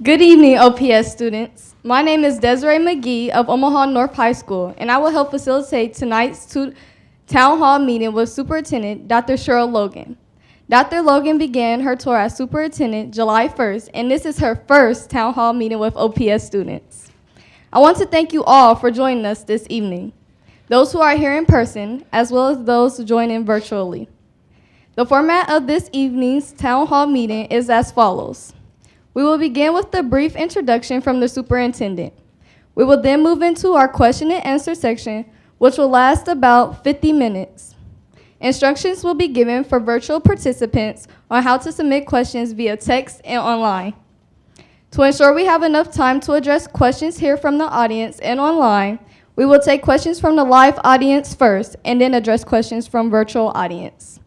Good evening, OPS students. My name is Desiree McGee of Omaha North High School, and I will help facilitate tonight's town hall meeting with Superintendent Dr. Cheryl Logan. Dr. Logan began her tour as superintendent July 1st, and this is her first town hall meeting with OPS students. I want to thank you all for joining us this evening, those who are here in person, as well as those joining virtually. The format of this evening's town hall meeting is as follows. We will begin with a brief introduction from the superintendent. We will then move into our question and answer section, which will last about 50 minutes. Instructions will be given for virtual participants on how to submit questions via text and online. To ensure we have enough time to address questions here from the audience and online, we will take questions from the live audience first and then address questions from virtual audience.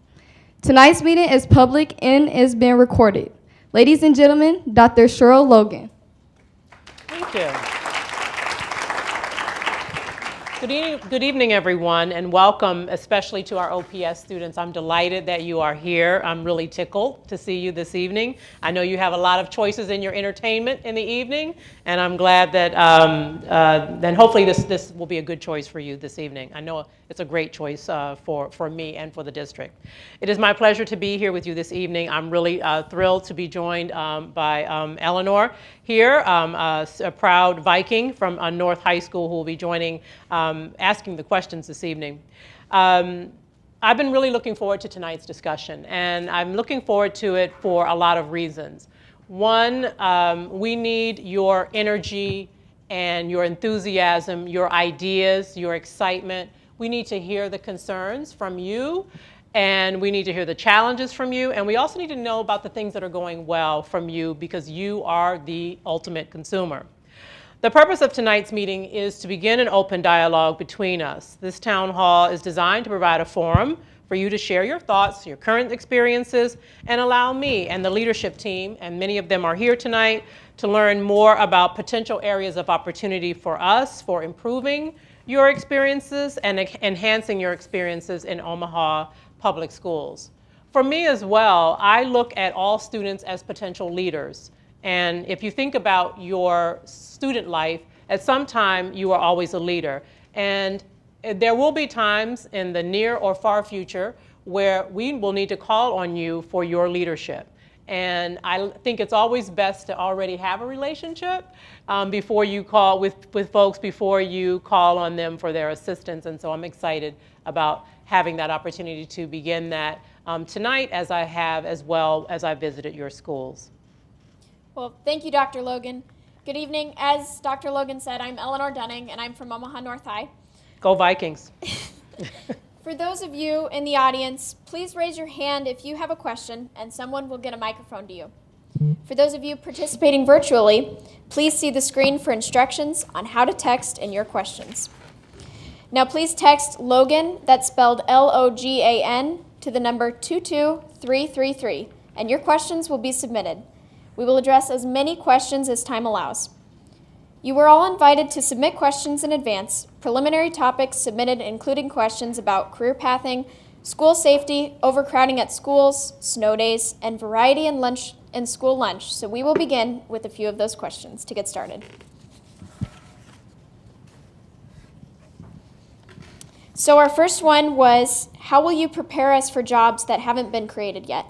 Tonight's meeting is public and is being recorded. Ladies and gentlemen, Dr. Cheryl Logan. Thank you. Good evening, everyone, and welcome especially to our OPS students. I'm delighted that you are here. I'm really tickled to see you this evening. I know you have a lot of choices in your entertainment in the evening, and I'm glad that then hopefully this will be a good choice for you this evening. I know it's a great choice for me and for the district. It is my pleasure to be here with you this evening. I'm really thrilled to be joined by Eleanor here, a proud Viking from North High School who will be joining, asking the questions this evening. I've been really looking forward to tonight's discussion, and I'm looking forward to it for a lot of reasons. One, we need your energy and your enthusiasm, your ideas, your excitement. We need to hear the concerns from you, and we need to hear the challenges from you, and we also need to know about the things that are going well from you because you are the ultimate consumer. The purpose of tonight's meeting is to begin an open dialogue between us. This town hall is designed to provide a forum for you to share your thoughts, your current experiences, and allow me and the leadership team, and many of them are here tonight, to learn more about potential areas of opportunity for us for improving your experiences and enhancing your experiences in Omaha public schools. For me as well, I look at all students as potential leaders. And if you think about your student life, at some time you are always a leader. And there will be times in the near or far future where we will need to call on you for your leadership. And I think it's always best to already have a relationship before you call with folks, before you call on them for their assistance. And so I'm excited about having that opportunity to begin that tonight, as I have as well as I visited your schools. Well, thank you, Dr. Logan. Good evening. As Dr. Logan said, I'm Eleanor Dunning, and I'm from Omaha North High. Go Vikings. For those of you in the audience, please raise your hand if you have a question, and someone will get a microphone to you. For those of you participating virtually, please see the screen for instructions on how to text in your questions. Now please text Logan, that's spelled Logan, to the number 22333, and your questions will be submitted. We will address as many questions as time allows. You were all invited to submit questions in advance. Preliminary topics submitted including questions about career pathing, school safety, overcrowding at schools, snow days, and variety in school lunch. So we will begin with a few of those questions to get started. So our first one was, how will you prepare us for jobs that haven't been created yet?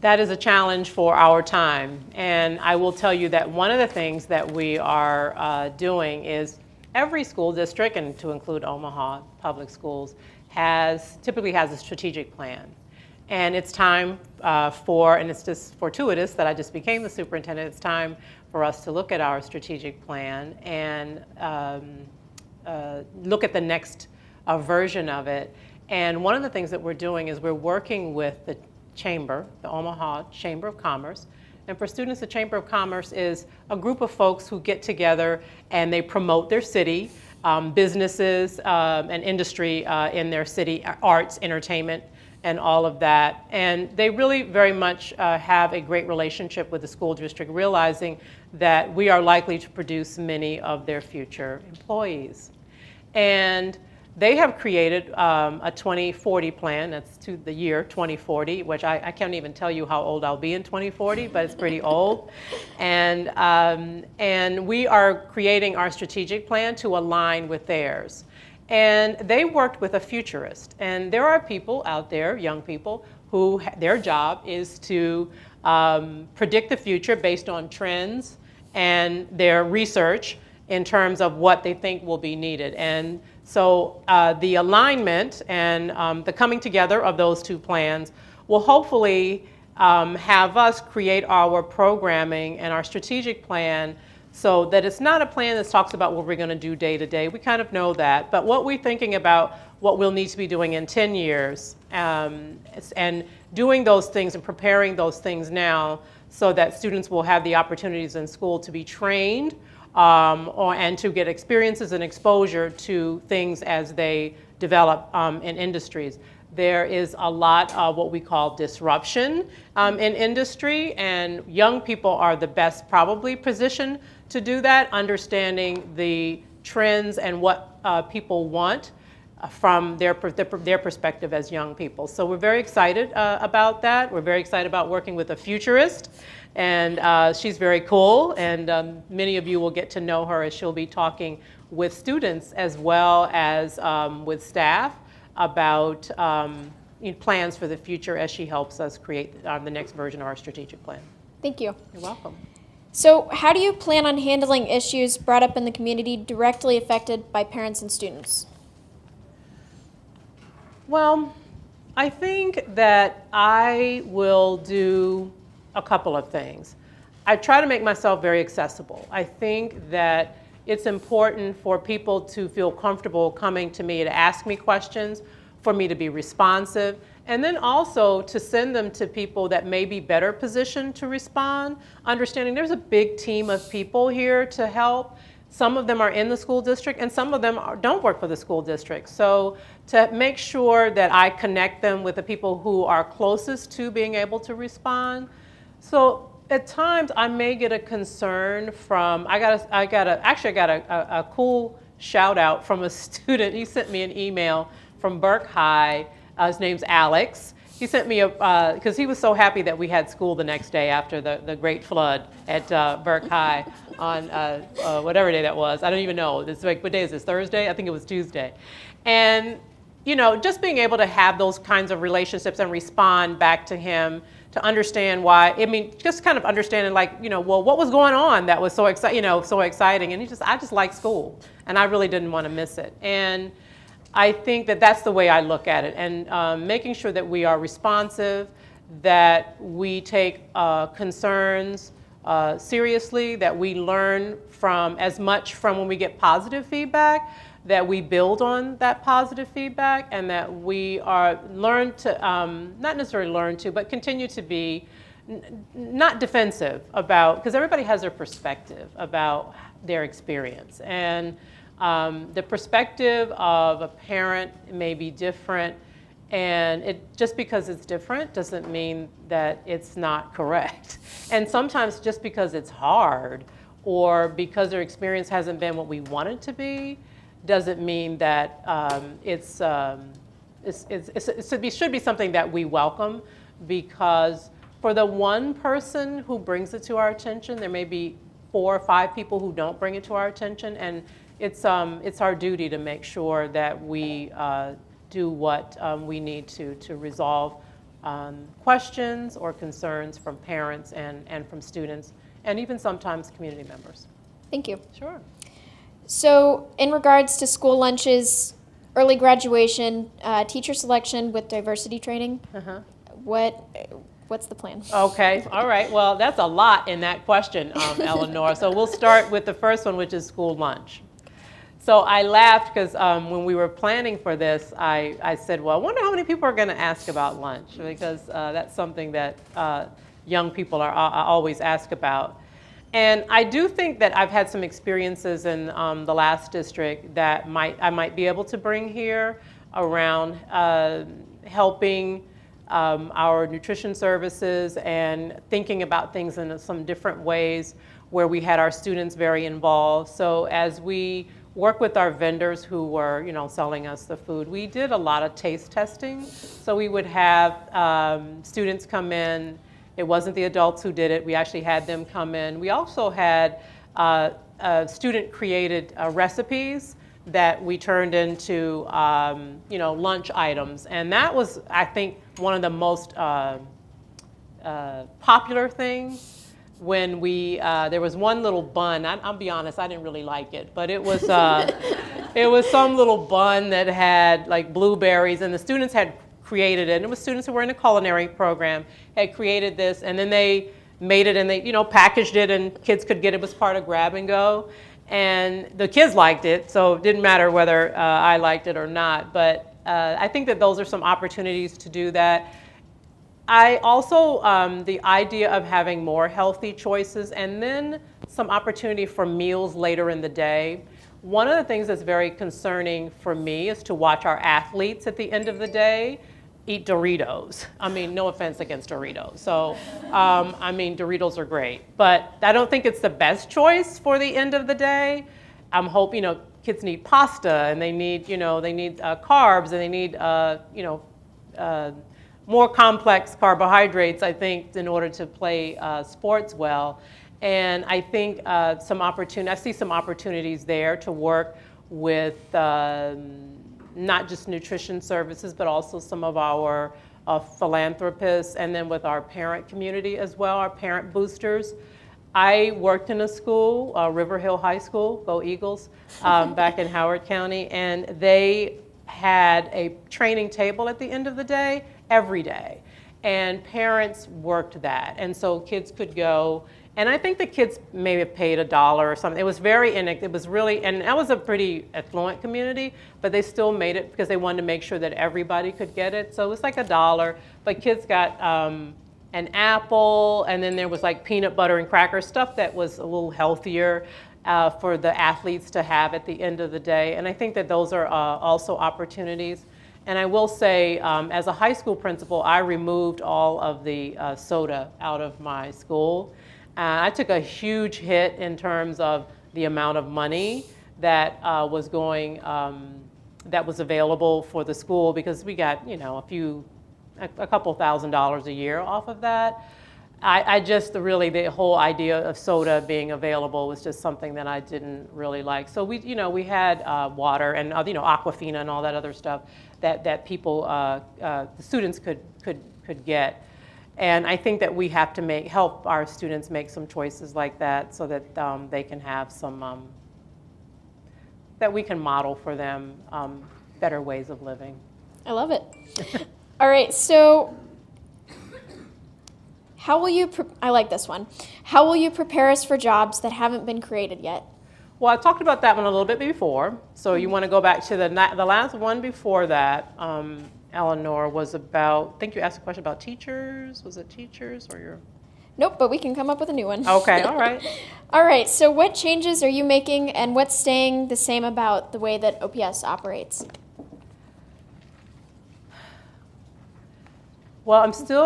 That is a challenge for our time. And I will tell you that one of the things that we are doing is every school district, and to include Omaha Public Schools, typically has a strategic plan. And it's time and it's just fortuitous that I just became the superintendent, it's time for us to look at our strategic plan and look at the next version of it. And one of the things that we're doing is we're working with the Chamber, the Omaha Chamber of Commerce. And for students, the Chamber of Commerce is a group of folks who get together and they promote their city, businesses and industry in their city, arts, entertainment, and all of that. And they really very much have a great relationship with the school district, realizing that we are likely to produce many of their future employees. And They have created a 2040 plan, that's to the year 2040, which I can't even tell you how old I'll be in 2040, but it's pretty old. And we are creating our strategic plan to align with theirs. And they worked with a futurist. And there are people out there, young people, who their job is to predict the future based on trends and their research in terms of what they think will be needed. And so the alignment and the coming together of those two plans will hopefully have us create our programming and our strategic plan so that it's not a plan that talks about what we're going to do day to day. We kind of know that. But what we're thinking about, what we'll need to be doing in 10 years, and doing those things and preparing those things now so that students will have the opportunities in school to be trained and to get experiences and exposure to things as they develop in industries. There is a lot of what we call disruption in industry, and young people are the best probably positioned to do that, understanding the trends and what people want from their perspective as young people. So we're very excited about that. We're very excited about working with a futurist, and she's very cool, and many of you will get to know her as she'll be talking with students as well as with staff about plans for the future as she helps us create the next version of our strategic plan. Thank you. You're welcome. So how do you plan on handling issues brought up in the community directly affected by parents and students? Well, I think that I will do a couple of things. I try to make myself very accessible. I think that it's important for people to feel comfortable coming to me to ask me questions, for me to be responsive, and then also to send them to people that may be better positioned to respond, understanding there's a big team of people here to help. Some of them are in the school district and some of them don't work for the school district. So to make sure that I connect them with the people who are closest to being able to respond. So at times I may get a concern from, I got a cool shout out from a student. He sent me an email from Burke High. His name's Alex. He sent me because he was so happy that we had school the next day after the great flood at Burke High on whatever day that was. I don't even know. What day is this? Thursday? I think it was Tuesday. And just being able to have those kinds of relationships and respond back to him to understand why. I mean, just kind of understanding, well, what was going on that was so exciting. And I just like school, and I really didn't want to miss it. And I think that that's the way I look at it, and making sure that we are responsive, that we take concerns seriously, that we learn as much from when we get positive feedback, that we build on that positive feedback, and that we learn to, not necessarily learn to, but continue to be not defensive about, because everybody has their perspective about their experience. And the perspective of a parent may be different, and just because it's different doesn't mean that it's not correct. And sometimes just because it's hard or because their experience hasn't been what we want it to be doesn't mean that it should be something that we welcome, because for the one person who brings it to our attention, there may be 4 or 5 people who don't bring it to our attention, and it's our duty to make sure that we do what we need to resolve questions or concerns from parents and from students, and even sometimes community members. Thank you. Sure. So in regards to school lunches, early graduation, teacher selection with diversity training, what's the plan? Okay, all right. Well, that's a lot in that question, Eleanor. So we'll start with the first one, which is school lunch. So I laughed because when we were planning for this, I said, well, I wonder how many people are going to ask about lunch, because that's something that young people are always ask about. And I do think that I've had some experiences in the last district that I might be able to bring here around helping our nutrition services and thinking about things in some different ways where we had our students very involved. So as we work with our vendors who were, selling us the food. We did a lot of taste testing. So we would have students come in. It wasn't the adults who did it. We actually had them come in. We also had student-created recipes that we turned into, lunch items. And that was, I think, one of the most popular things. When there was one little bun, I'll be honest, I didn't really like it, but it was some little bun that had like blueberries, and the students had created it, and it was students who were in a culinary program, had created this, and then they made it and they, packaged it, and kids could get it. It was part of grab and go, and the kids liked it, so it didn't matter whether I liked it or not, but I think that those are some opportunities to do that. I also, the idea of having more healthy choices and then some opportunity for meals later in the day. One of the things that's very concerning for me is to watch our athletes at the end of the day eat Doritos. I mean, no offense against Doritos. So, Doritos are great, but I don't think it's the best choice for the end of the day. I'm hoping, kids need pasta and they need, carbs, and they need, more complex carbohydrates, I think, in order to play sports well. And I think I see some opportunities there to work with not just nutrition services, but also some of our philanthropists, and then with our parent community as well, our parent boosters. I worked in a school, River Hill High School, go Eagles, back in Howard County, and they had a training table at the end of the day, every day. And parents worked that. And so kids could go, and I think the kids may have paid $1 or something. It was it was really, and that was a pretty affluent community, but they still made it because they wanted to make sure that everybody could get it. So it was like $1, but kids got an apple, and then there was like peanut butter and crackers, stuff that was a little healthier for the athletes to have at the end of the day. And I think that those are also opportunities. And I will say, as a high school principal, I removed all of the soda out of my school. I took a huge hit in terms of the amount of money that was available for the school, because we got, a couple $1,000s a year off of that. I just really, the whole idea of soda being available was just something that I didn't really like. So we had water and Aquafina and all that other stuff that people, the students could get. And I think that we have to help our students make some choices like that, so that they can have some, that we can model for them better ways of living. I love it. All right, so I like this one. How will you prepare us for jobs that haven't been created yet? Well, I talked about that one a little bit before. So you want to go back to the last one before that, Eleanor, was about, I think you asked a question about teachers. Was it teachers or your? Nope, but we can come up with a new one. Okay, all right. All right, so what changes are you making, and what's staying the same about the way that OPS operates? Well,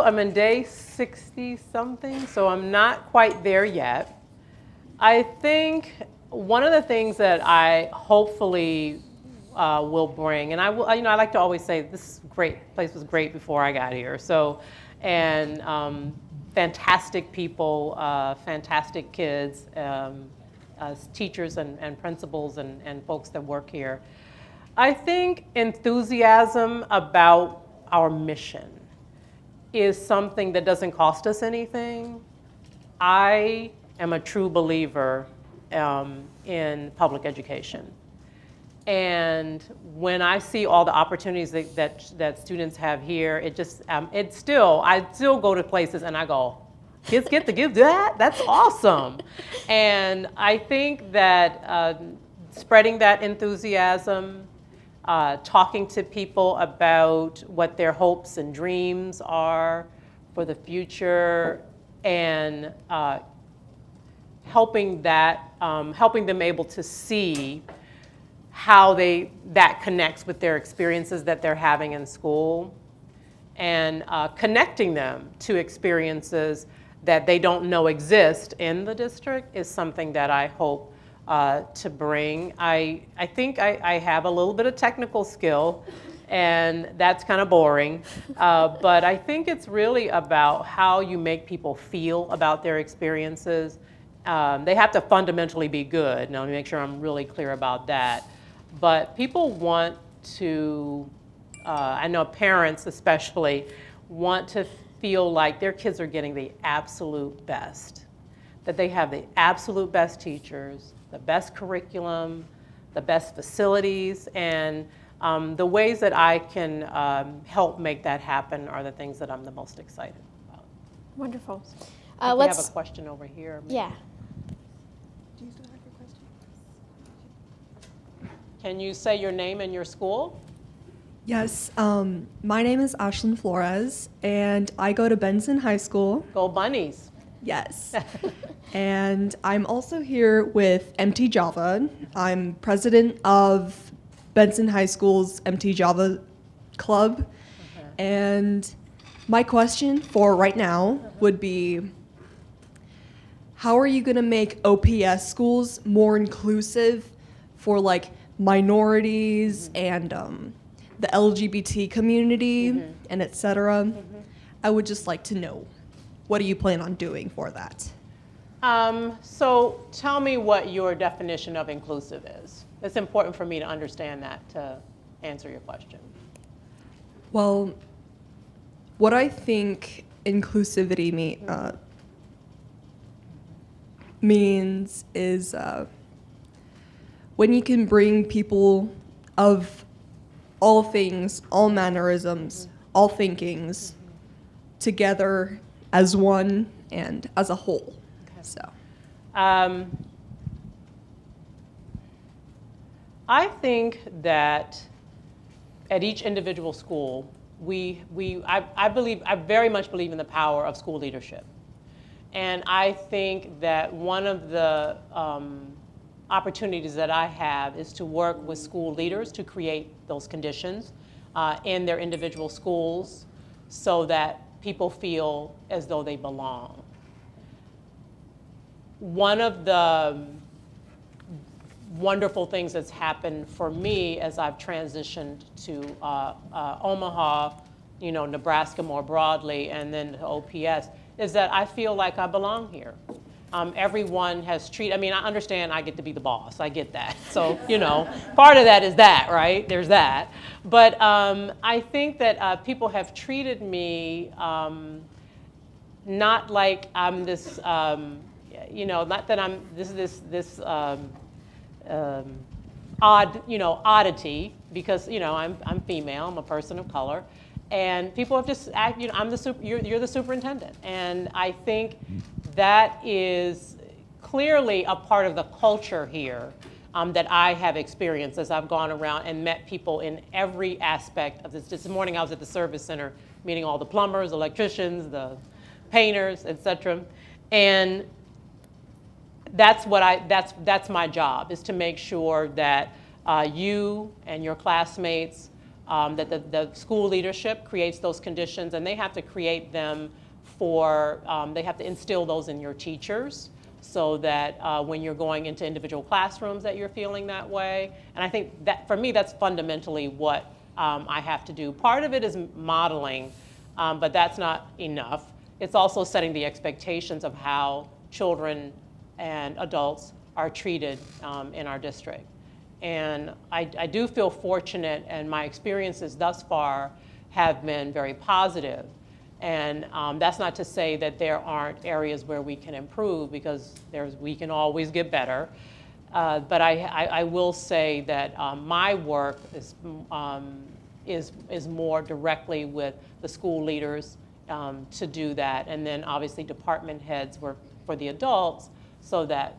I'm in day 60-something, so I'm not quite there yet. I think one of the things that I hopefully will bring, and I like to always say this place was great before I got here. So, and fantastic people, fantastic kids, teachers and principals and folks that work here. I think enthusiasm about our mission is something that doesn't cost us anything. I am a true believer in public education. And when I see all the opportunities that students have here, I still go to places and I go, kids get to give that? That's awesome. And I think that spreading that enthusiasm, talking to people about what their hopes and dreams are for the future, and helping them able to see how that connects with their experiences that they're having in school, and connecting them to experiences that they don't know exist in the district is something that I hope to bring. I think I have a little bit of technical skill, and that's kind of boring. But I think it's really about how you make people feel about their experiences. They have to fundamentally be good. Now, let me make sure I'm really clear about that. But people want to, I know parents especially, want to feel like their kids are getting the absolute best, that they have the absolute best teachers, the best curriculum, the best facilities, and the ways that I can help make that happen are the things that I'm the most excited about. Wonderful. We have a question over here. Yeah. Do you still have your question? Can you say your name and your school? Yes. My name is Ashlyn Flores, and I go to Benson High School. Go Bunnies. Yes. And I'm also here with MT Java. I'm president of Benson High School's MT Java Club. And my question for right now would be, how are you going to make OPS schools more inclusive for like minorities and the LGBT community and et cetera? I would just like to know, what do you plan on doing for that? So tell me what your definition of inclusive is. It's important for me to understand that to answer your question. Well, what I think inclusivity means is when you can bring people of all things, all mannerisms, all thinkings together as one and as a whole. So, I think that at each individual school, I very much believe in the power of school leadership. And I think that one of the opportunities that I have is to work with school leaders to create those conditions in their individual schools so that people feel as though they belong. One of the wonderful things that's happened for me as I've transitioned to Omaha, Nebraska more broadly, and then to OPS, is that I feel like I belong here. Everyone has treated, I understand I get to be the boss, I get that. So, part of that is that, right? There's that. But I think that people have treated me not like I'm this, not that I'm this oddity, because, I'm female, I'm a person of color. And people have just, you're the superintendent. And I think that is clearly a part of the culture here that I have experienced as I've gone around and met people in every aspect of this. This morning I was at the service center meeting all the plumbers, electricians, the painters, etc. And that's my job, is to make sure that you and your classmates, that the school leadership creates those conditions, and they have to create them they have to instill those in your teachers so that when you're going into individual classrooms that you're feeling that way. And I think that, for me, that's fundamentally what I have to do. Part of it is modeling, but that's not enough. It's also setting the expectations of how children and adults are treated in our district. And I do feel fortunate, and my experiences thus far have been very positive. And that's not to say that there aren't areas where we can improve, because we can always get better. But I will say that my work is more directly with the school leaders to do that, and then obviously department heads work for the adults, so that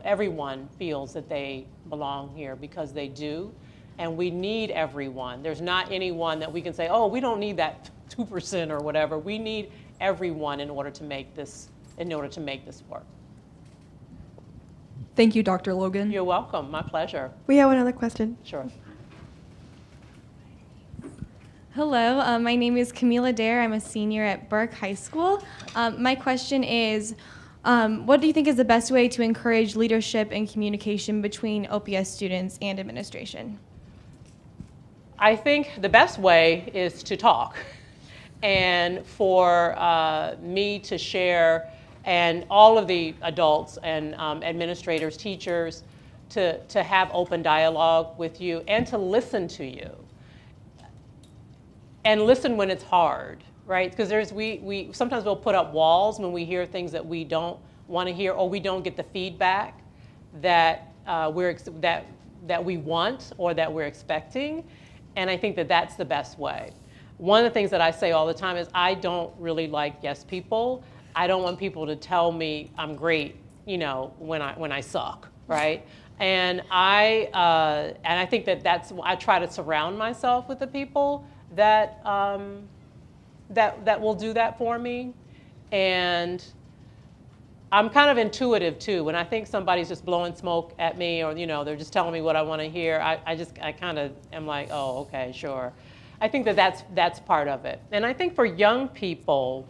everyone feels that they belong here, because they do. And we need everyone. There's not anyone that we can say, oh, we don't need that 2% or whatever. We need everyone in order to make this work. Thank you, Dr. Logan. You're welcome. My pleasure. We have another question. Sure. Hello, my name is Camila Dare. I'm a senior at Burke High School. My question is, What do you think is the best way to encourage leadership and communication between OPS students and administration? I think the best way is to talk and for me to share, and all of the adults and administrators, teachers, to have open dialogue with you and to listen to you. And listen when it's hard, right? Because we sometimes we'll put up walls when we hear things that we don't want to hear, or we don't get the feedback that that we want or that we're expecting. And I think that that's the best way. One of the things that I say all the time is I don't really like yes people. I don't want people to tell me I'm great, you know, when I suck, right? And I think that that's I try to surround myself with the people that that will do that for me. And I'm kind of intuitive too. When I think somebody's just blowing smoke at me, or you know, they're just telling me what I want to hear, I kind of am like, oh, okay, sure. I think that that's part of it. And I think for young people,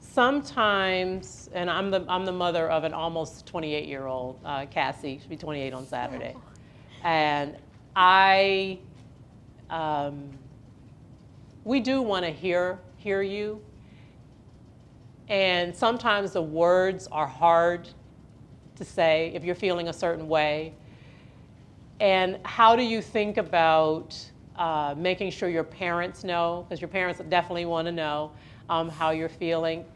sometimes, and I'm the mother of an almost 28-year-old, Cassie. She'll be 28 on Saturday, and we do want to hear you. And sometimes the words are hard to say if you're feeling a certain way. And how do you think about making sure your parents know, because your parents definitely want to know how you're feeling.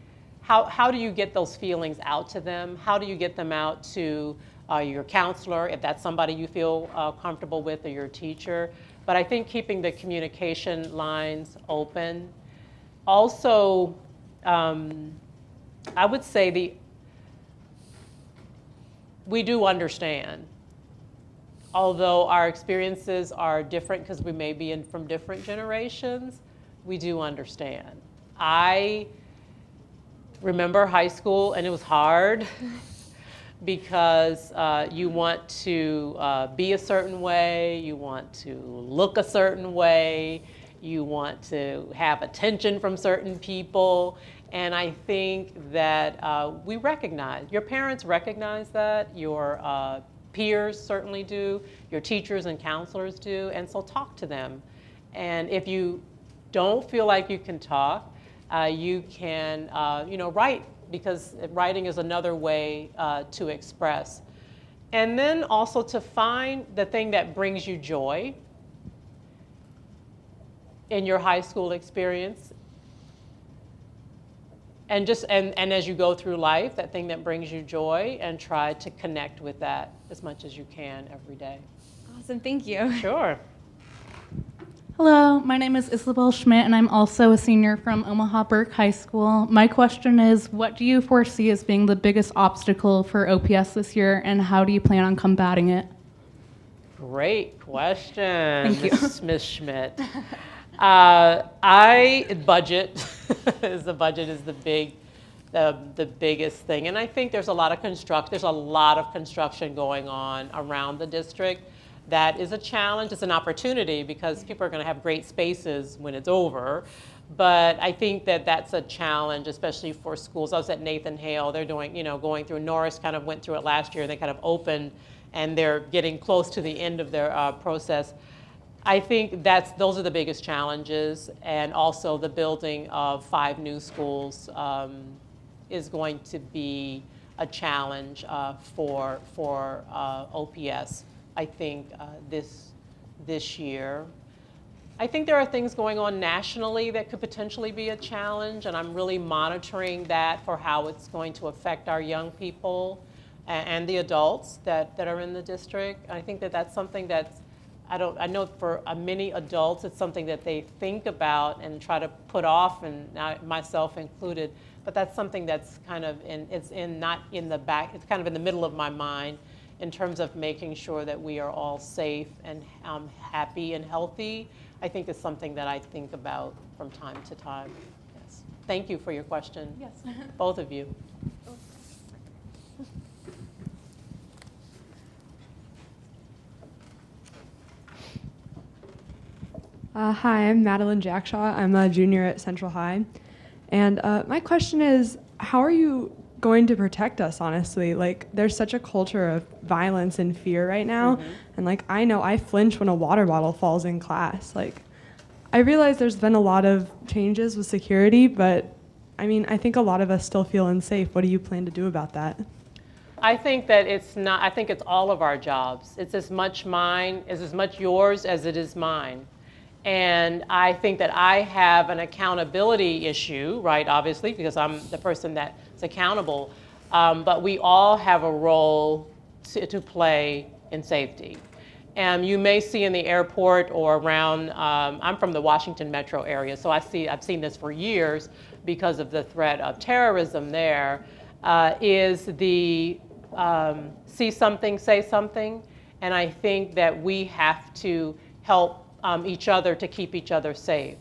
How do you get those feelings out to them? How do you get them out to your counselor, if that's somebody you feel comfortable with, or your teacher? But I think keeping the communication lines open. Also, I would say we do understand. Although our experiences are different because we may be from different generations, we do understand. I remember high school, and it was hard because you want to be a certain way, you want to look a certain way, you want to have attention from certain people. And I think that we recognize, your parents recognize that, your peers certainly do, your teachers and counselors do, and so talk to them. And if you don't feel like you can talk, you can write, because writing is another way to express. And then also to find the thing that brings you joy in your high school experience. And and as you go through life, that thing that brings you joy, and try to connect with that as much as you can every day. Awesome, thank you. Sure. Hello, my name is Isabel Schmidt, and I'm also a senior from Omaha Burke High School. My question is, what do you foresee as being the biggest obstacle for OPS this year, and how do you plan on combating it? Great question, Thank you. Ms. Schmidt. Budget is the biggest thing, and I think there's a lot of construction going on around the district. That is a challenge. It's an opportunity because people are going to have great spaces when it's over. But I think that that's a challenge, especially for schools. I was at Nathan Hale. They're doing, going through. Norris kind of went through it last year. They kind of opened, and they're getting close to the end of their process. I think those are the biggest challenges, and also the building of 5 new schools is going to be a challenge for OPS. I think this year. I think there are things going on nationally that could potentially be a challenge, and I'm really monitoring that for how it's going to affect our young people and the adults that are in the district. I think that that's something that's, I know for many adults, it's something that they think about and try to put off, and myself included, but that's something that's kind of not in the back, it's kind of in the middle of my mind, in terms of making sure that we are all safe and happy and healthy. I think it's something that I think about from time to time. Yes. Thank you for your question. Yes. Both of you. Hi, I'm Madeline Jackshaw. I'm a junior at Central High. And my question is, how are you going to protect us, honestly. Like, there's such a culture of violence and fear right now. And, like, I know I flinch when a water bottle falls in class. Like, I realize there's been a lot of changes with security, but, I mean, I think a lot of us still feel unsafe. What do you plan to do about that? I think that I think it's all of our jobs. It's as much yours as it is mine. And I think that I have an accountability issue, right, obviously, because I'm the person that's accountable. But we all have a role to play in safety. And you may see in the airport or around, I'm from the Washington metro area, so I've seen this for years because of the threat of terrorism there, is the see something, say something. And I think that we have to help each other to keep each other safe.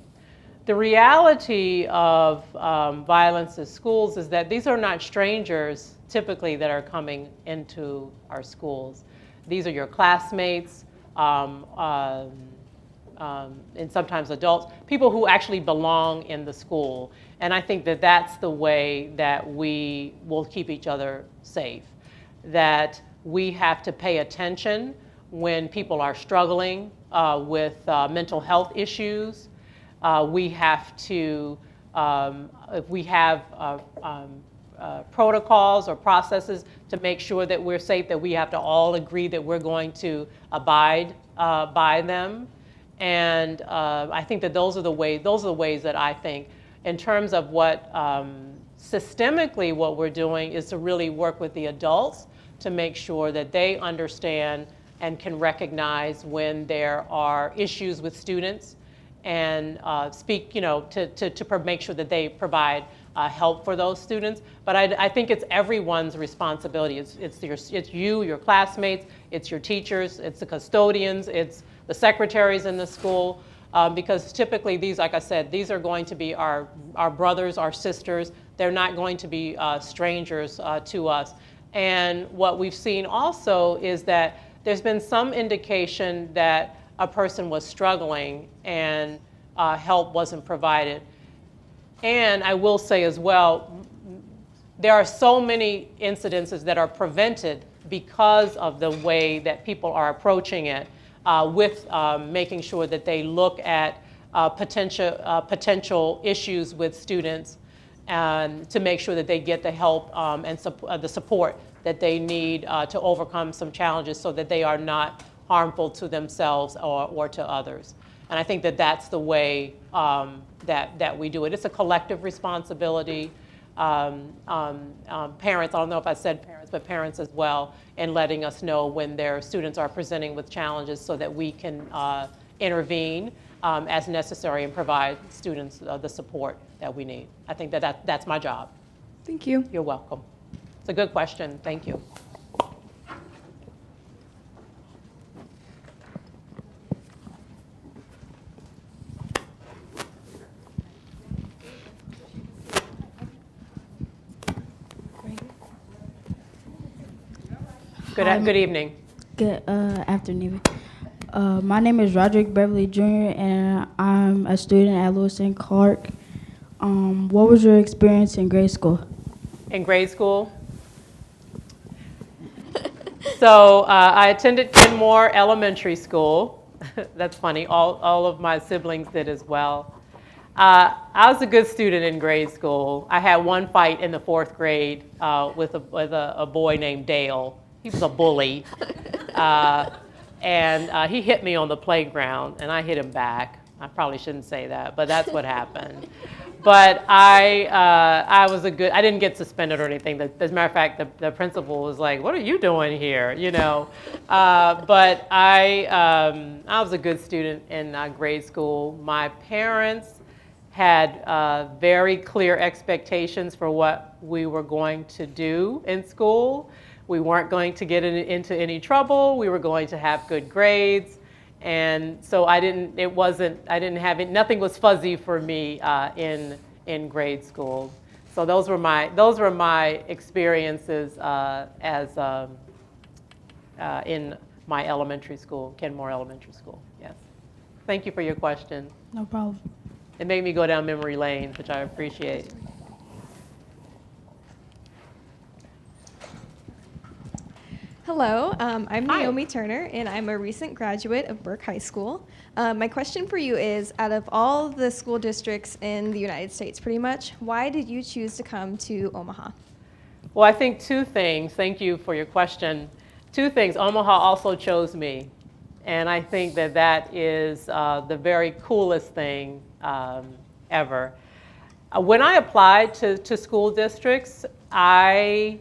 The reality of violence in schools is that these are not strangers typically that are coming into our schools. These are your classmates, and sometimes adults, people who actually belong in the school. And I think that that's the way that we will keep each other safe. That we have to pay attention when people are struggling with mental health issues. We have to, if we have protocols or processes to make sure that we're safe, that we have to all agree that we're going to abide by them. And I think that those are the ways that I think, in terms of what systemically what we're doing is to really work with the adults to make sure that they understand and can recognize when there are issues with students and speak, to make sure that they provide help for those students. But I think it's everyone's responsibility. It's you, your classmates, it's your teachers, it's the custodians, it's the secretaries in the school, because typically these, like I said, these are going to be our brothers, our sisters. They're not going to be strangers to us. And what we've seen also is that there's been some indication that a person was struggling and help wasn't provided. And I will say as well, there are so many incidences that are prevented because of the way that people are approaching it, with making sure that they look at potential issues with students, and to make sure that they get the help and the support that they need to overcome some challenges so that they are not harmful to themselves or to others. And I think that that's the way that we do it. It's a collective responsibility. Parents, I don't know if I said parents, but parents as well, in letting us know when their students are presenting with challenges so that we can intervene as necessary and provide students the support that we need. I think that's my job. Thank you. You're welcome. It's a good question. Thank you. Good evening. Good afternoon. My name is Roderick Beverly Jr. and I'm a student at Lewis and Clark. What was your experience in grade school? In grade school? So I attended Kenmore Elementary School. That's funny. All of my siblings did as well. I was a good student in grade school. I had one fight in the 4th grade with a boy named Dale. He was a bully. And he hit me on the playground, and I hit him back. I probably shouldn't say that, but that's what happened. But I didn't get suspended or anything. As a matter of fact, the principal was like, "What are you doing here?" But I was a good student in grade school. My parents had very clear expectations for what we were going to do in school. We weren't going to get into any trouble. We were going to have good grades. And so nothing was fuzzy for me in grade school. So those were my experiences in my elementary school, Kenmore Elementary School. Yes. Thank you for your question. No problem. It made me go down memory lane, which I appreciate. Hello, I'm Hi. Naomi Turner, and I'm a recent graduate of Burke High School. My question for you is, out of all the school districts in the United States, pretty much, why did you choose to come to Omaha? Well, I think two things. Thank you for your question. Two things. Omaha also chose me. And I think that that is the very coolest thing ever. When I applied to school districts, I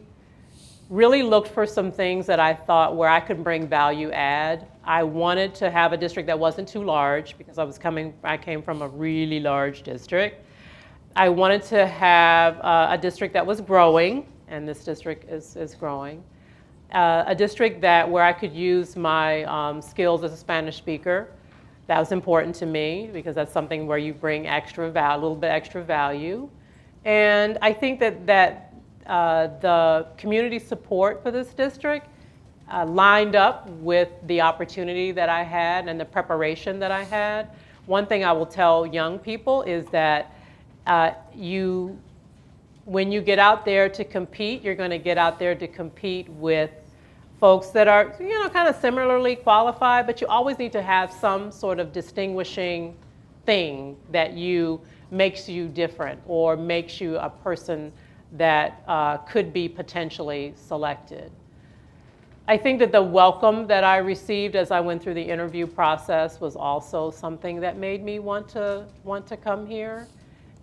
really looked for some things that I thought where I could bring value add. I wanted to have a district that wasn't too large because I came from a really large district. I wanted to have a district that was growing, and this district is growing. A district where I could use my skills as a Spanish speaker. That was important to me because that's something where you bring a little bit extra value. And I think that the community support for this district lined up with the opportunity that I had and the preparation that I had. One thing I will tell young people is that when you get out there to compete, you're going to get out there to compete with folks that are, kind of similarly qualified, but you always need to have some sort of distinguishing thing that makes you different or makes you a person that could be potentially selected. I think that the welcome that I received as I went through the interview process was also something that made me want to come here.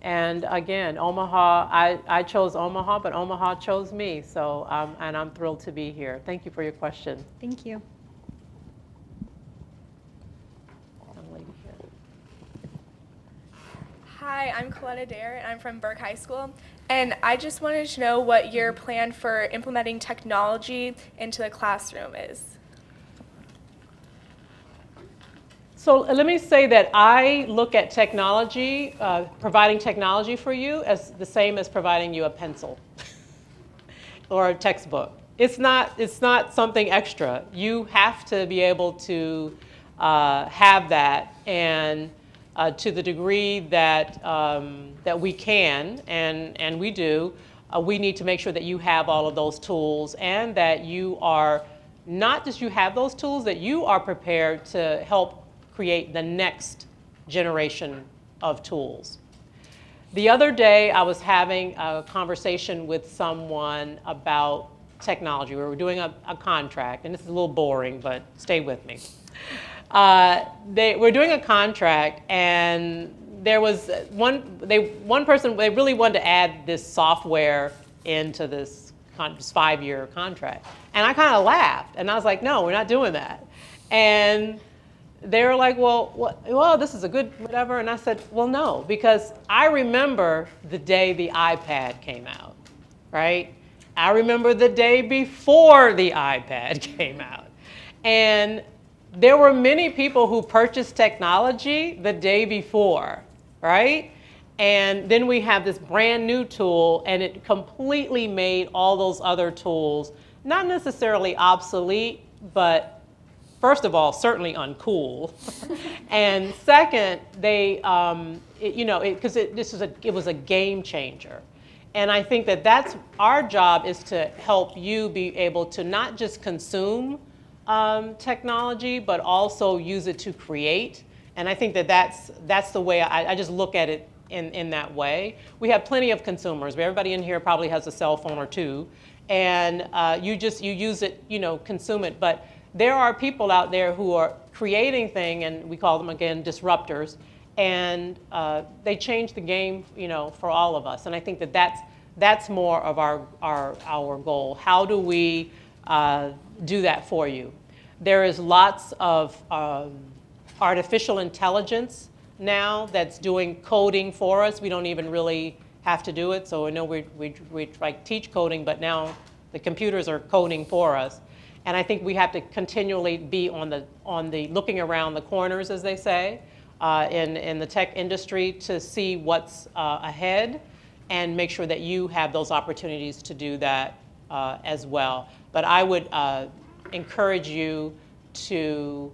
And again, Omaha, I chose Omaha, but Omaha chose me. So, and I'm thrilled to be here. Thank you for your question. Thank you. Hi, I'm Coletta Dare, and I'm from Burke High School. And I just wanted to know what your plan for implementing technology into the classroom is. So let me say that I look at technology, providing technology for you as the same as providing you a pencil or a textbook. It's not something extra. You have to be able to have that, and to the degree that that we can, and we do, we need to make sure that you have all of those tools, and that you are not just you have those tools, that you are prepared to help create the next generation of tools. The other day, I was having a conversation with someone about technology. We were doing a contract, and this is a little boring, but stay with me. We're doing a contract, and there was one person, they really wanted to add this software into this 5-year contract. And I kind of laughed, and I was like, no, we're not doing that. And they were like, well, this is a good whatever. And I said, well, no, because I remember the day the iPad came out, right? I remember the day before the iPad came out. And there were many people who purchased technology the day before, right? And then we have this brand new tool, and it completely made all those other tools not necessarily obsolete, but first of all, certainly uncool, and second, it was a game changer, and I think that's our job, is to help you be able to not just consume technology, but also use it to create. And I think that's the way I just look at it in that way. We have plenty of consumers. Everybody in here probably has a cell phone or two, and you use it, consume it, but there are people out there who are creating things, and we call them, again, disruptors, and they change the game, for all of us. And I think that's more of our goal. How do we do that for you? There is lots of artificial intelligence now that's doing coding for us. We don't even really have to do it. So I know we teach coding, but now the computers are coding for us. And I think we have to continually be on the looking around the corners, as they say, in the tech industry, to see what's ahead and make sure that you have those opportunities to do that as well. But I would encourage you to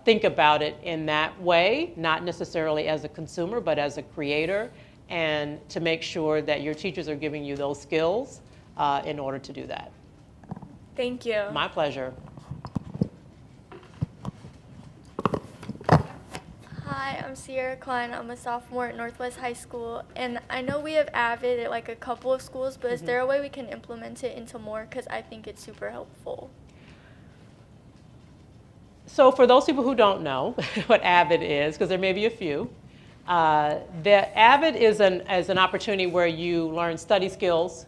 think about it in that way, not necessarily as a consumer, but as a creator, and to make sure that your teachers are giving you those skills in order to do that. Thank you. My pleasure. Hi, I'm Sierra Klein. I'm a sophomore at Northwest High School, and I know we have AVID at like a couple of schools, but is there a way we can implement it into more? Because I think it's super helpful. So for those people who don't know what AVID is, because there may be a few, the AVID is an opportunity where you learn study skills,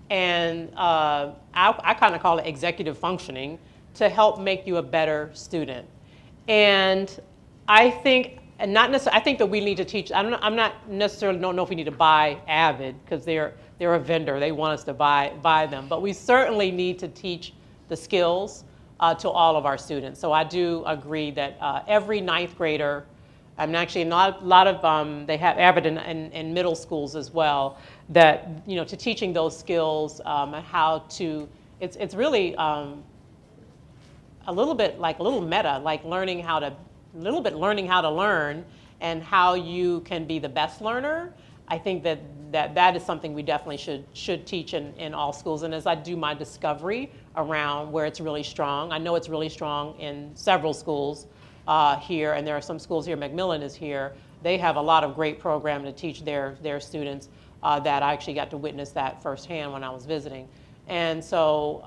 and I kind of call it executive functioning to help make you a better student. And I think, and not necessarily, I think that we need to teach. I'm not necessarily don't know if we need to buy AVID because they're a vendor. They want us to buy them, but we certainly need to teach the skills to all of our students. So I do agree that every ninth grader, and actually not a lot of they have AVID in middle schools as well. That to teaching those skills, how to. It's really a little bit like a little meta, like learning how to learn and how you can be the best learner. I think that is something we definitely should teach in all schools. And as I do my discovery around where it's really strong, I know it's really strong in several schools here, and there are some schools here, Macmillan is here. They have a lot of great programming to teach their students that I actually got to witness that firsthand when I was visiting. And so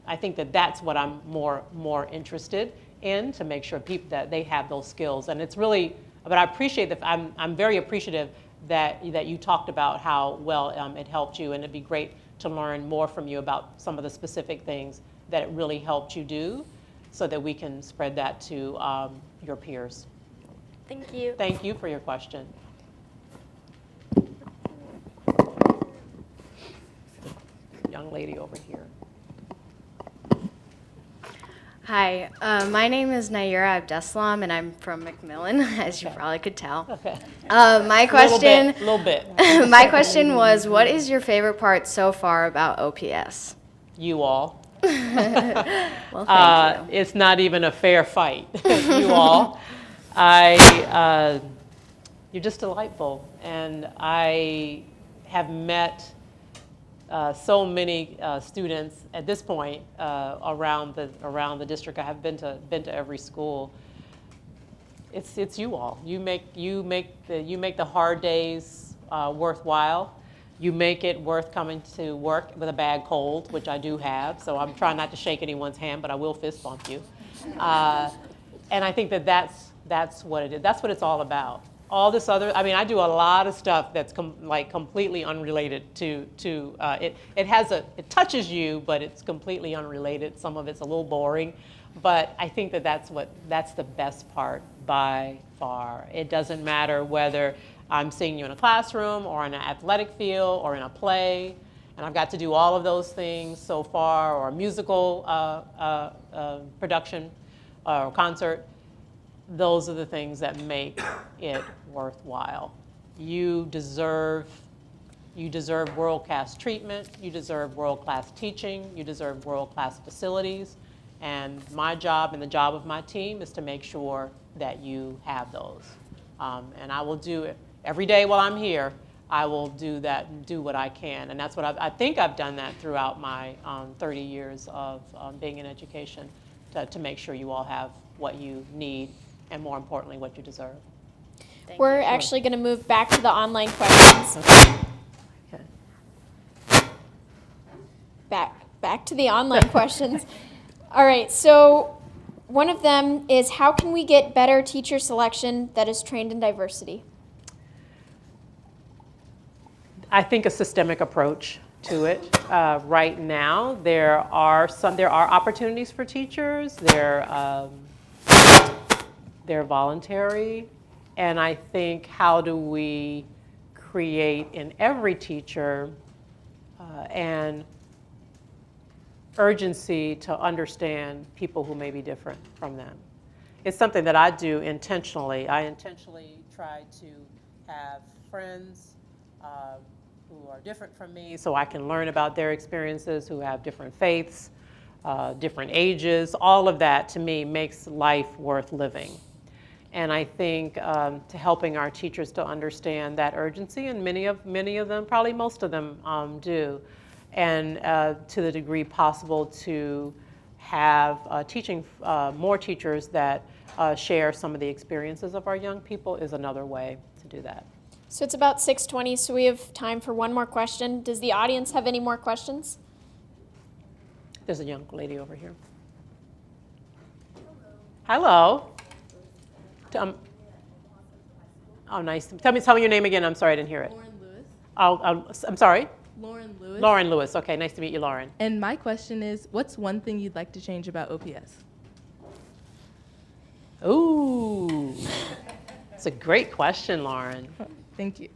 I think that's what I'm more interested in, to make sure people that they have those skills. And it's really, but I appreciate that. I'm very appreciative that you talked about how well it helped you, and it'd be great to learn more from you about some of the specific things that it really helped you do, so that we can spread that to your peers. Thank you. Thank you for your question. Young lady over here. Hi, my name is Naira Abdeslam, and I'm from Macmillan, as you probably could tell. Okay. My question, A little bit. my question was, what is your favorite part so far about OPS? You all. Well, thank you. It's not even a fair fight. You all. You're just delightful, and I have met so many students at this point around the district. I have been to every school. It's you all. You make the hard days worthwhile. You make it worth coming to work with a bad cold, which I do have. So I'm trying not to shake anyone's hand, but I will fist bump you. And I think that's what it is. That's what it's all about. All this other, I mean, I do a lot of stuff that's completely unrelated to it. It touches you, but it's completely unrelated. Some of it's a little boring, but I think that's the best part by far. It doesn't matter whether I'm seeing you in a classroom or in an athletic field or in a play, and I've got to do all of those things so far, or a musical production or concert. Those are the things that make it worthwhile. You deserve world-class treatment, you deserve world-class teaching, you deserve world-class facilities, and my job and the job of my team is to make sure that you have those. And I will do it every day while I'm here. I will do that and do what I can, and that's what I think I've done that throughout my 30 years of being in education, to make sure you all have what you need, and more importantly, what you deserve. We're actually going to move back to the online questions. Okay. Back to the online questions. All right, so one of them is, how can we get better teacher selection that is trained in diversity? I think a systemic approach to it. Right now, there are opportunities for teachers. They're voluntary, and I think, how do we create in every teacher an urgency to understand people who may be different from them? It's something that I do intentionally. I intentionally try to have friends who are different from me, so I can learn about their experiences, who have different faiths, different ages. All of that, to me, makes life worth living. And I think to helping our teachers to understand that urgency, and many of them, probably most of them do, and to the degree possible to have more teachers that share some of the experiences of our young people is another way to do that. So it's about 6:20, so we have time for one more question. Does the audience have any more questions? There's a young lady over here. Hello. Oh, nice. Tell me your name again. I'm sorry, I didn't hear it. Lauren Lewis. I'm sorry? Lauren Lewis. Lauren Lewis. Okay, nice to meet you, Lauren. And my question is, what's one thing you'd like to change about OPS? Ooh, it's a great question, Lauren. Thank you.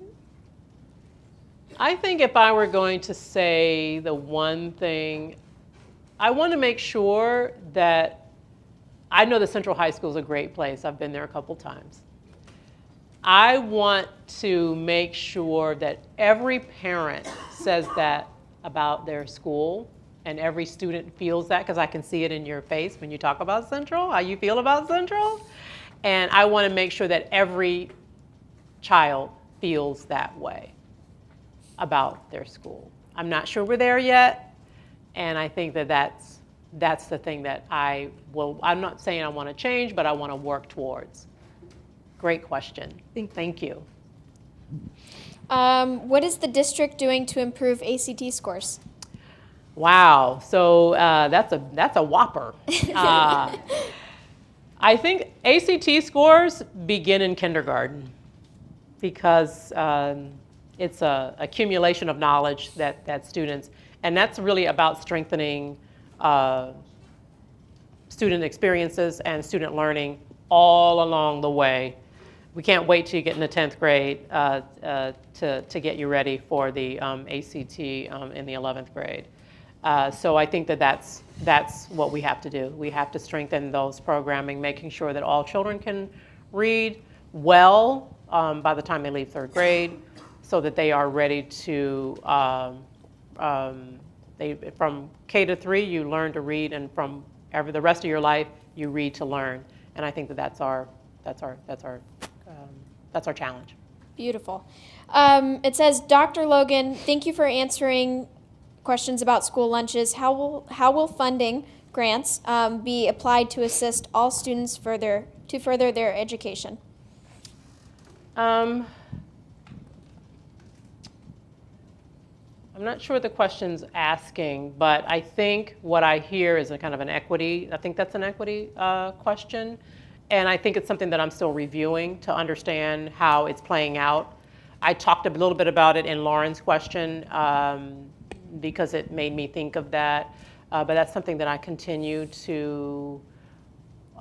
I think if I were going to say the one thing, I want to make sure that I know that Central High School is a great place. I've been there a couple times. I want to make sure that every parent says that about their school and every student feels that, because I can see it in your face when you talk about Central, how you feel about Central. And I want to make sure that every child feels that way about their school. I'm not sure we're there yet, and I think that that's the thing that I'm not saying I want to change, but I want to work towards. Great question. Thank you. What is the district doing to improve ACT scores? Wow, so that's a whopper. I think ACT scores begin in kindergarten because it's a accumulation of knowledge that students, and that's really about strengthening student experiences and student learning all along the way. We can't wait till you get in the 10th grade to get you ready for the ACT in the 11th grade. So I think that's what we have to do. We have to strengthen those programming, making sure that all children can read well by the time they leave 3rd grade, so that they are ready to, from K to 3, you learn to read, and from the rest of your life, you read to learn. And I think that's our challenge. Beautiful. It says, Dr. Logan, thank you for answering questions about school lunches. How will funding grants be applied to assist all students further their education? I'm not sure what the question's asking, but I think what I hear is a kind of an equity. I think that's an equity question. And I think it's something that I'm still reviewing to understand how it's playing out. I talked a little bit about it in Lauren's question because it made me think of that. But that's something that I continue to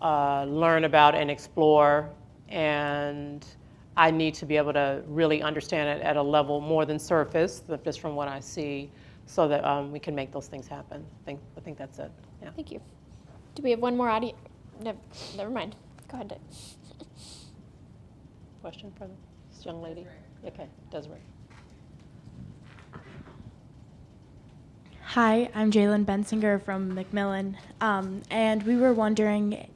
learn about and explore. And I need to be able to really understand it at a level more than surface, just from what I see, so that we can make those things happen. I think that's it. Yeah. Thank you. Do we have one more audience? No, never mind. Go ahead, Dave. Question for this young lady? Okay, Desiree. Hi, I'm Jalen Bensinger from McMillan, and we were wondering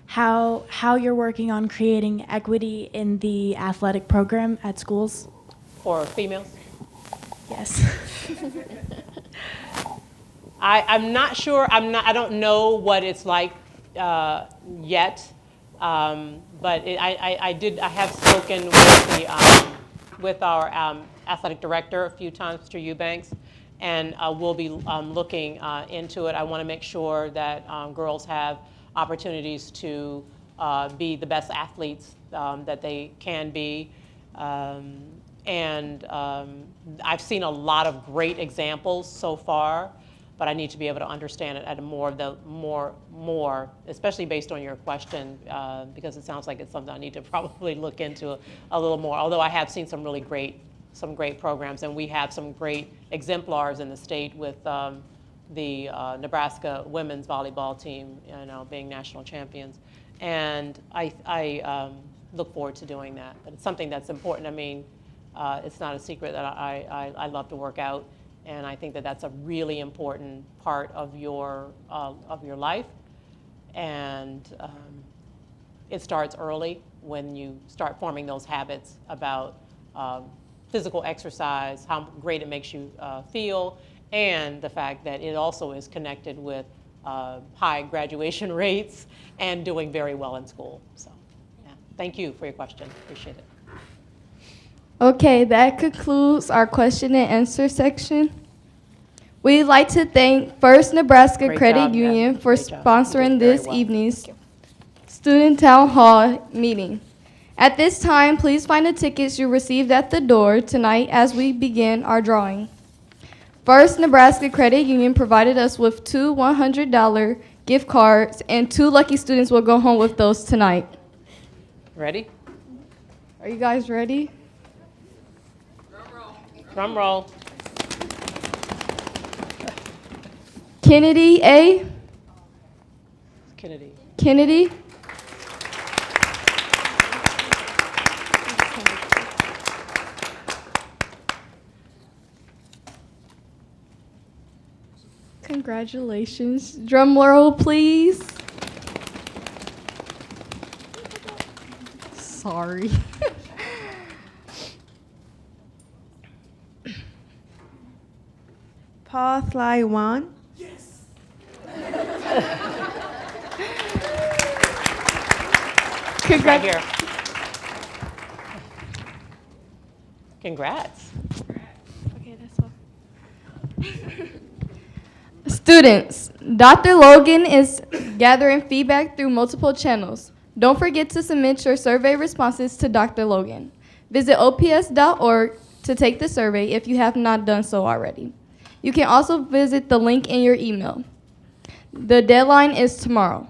how you're working on creating equity in the athletic program at schools. For females? Yes. I'm not sure. I don't know what it's like yet. But I have spoken with our athletic director a few times, Mr. Eubanks, and we'll be looking into it. I want to make sure that girls have opportunities to be the best athletes that they can be. And I've seen a lot of great examples so far, but I need to be able to understand it at a more, especially based on your question, because it sounds like it's something I need to probably look into a little more. Although I have seen some great programs, and we have some great exemplars in the state with the Nebraska women's volleyball team, being national champions, and I look forward to doing that. But it's something that's important. I mean, it's not a secret that I love to work out. And I think that that's a really important part of your life, and it starts early when you start forming those habits about physical exercise, how great it makes you feel, and the fact that it also is connected with high graduation rates and doing very well in school. So, yeah, thank you for your question. Appreciate it. Okay, that concludes our question and answer section. We'd like to thank First Nebraska Great Credit job, Union Deb. for Great job. sponsoring You did very this well. evening's Student Town Hall meeting. At this time, please find the tickets you received at the door tonight as we begin our drawing. First Nebraska Credit Union provided us with 2 $100 gift cards, and 2 lucky students will go home with those tonight. Ready? Are you guys ready? Drum roll. Kennedy A. Kennedy. Kennedy. Congratulations. Drum roll, please. Sorry. Paul Fly One. Right here. Congrats. Okay, that's all. Students, Dr. Logan is gathering feedback through multiple channels. Don't forget to submit your survey responses to Dr. Logan. Visit ops.org to take the survey if you have not done so already. You can also visit the link in your email. The deadline is tomorrow.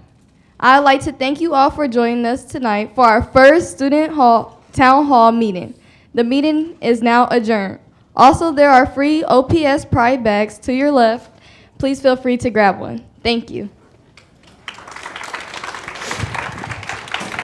I'd like to thank you all for joining us tonight for our first town hall meeting. The meeting is now adjourned. Also, there are free OPS Pride bags to your left. Please feel free to grab one. Thank you.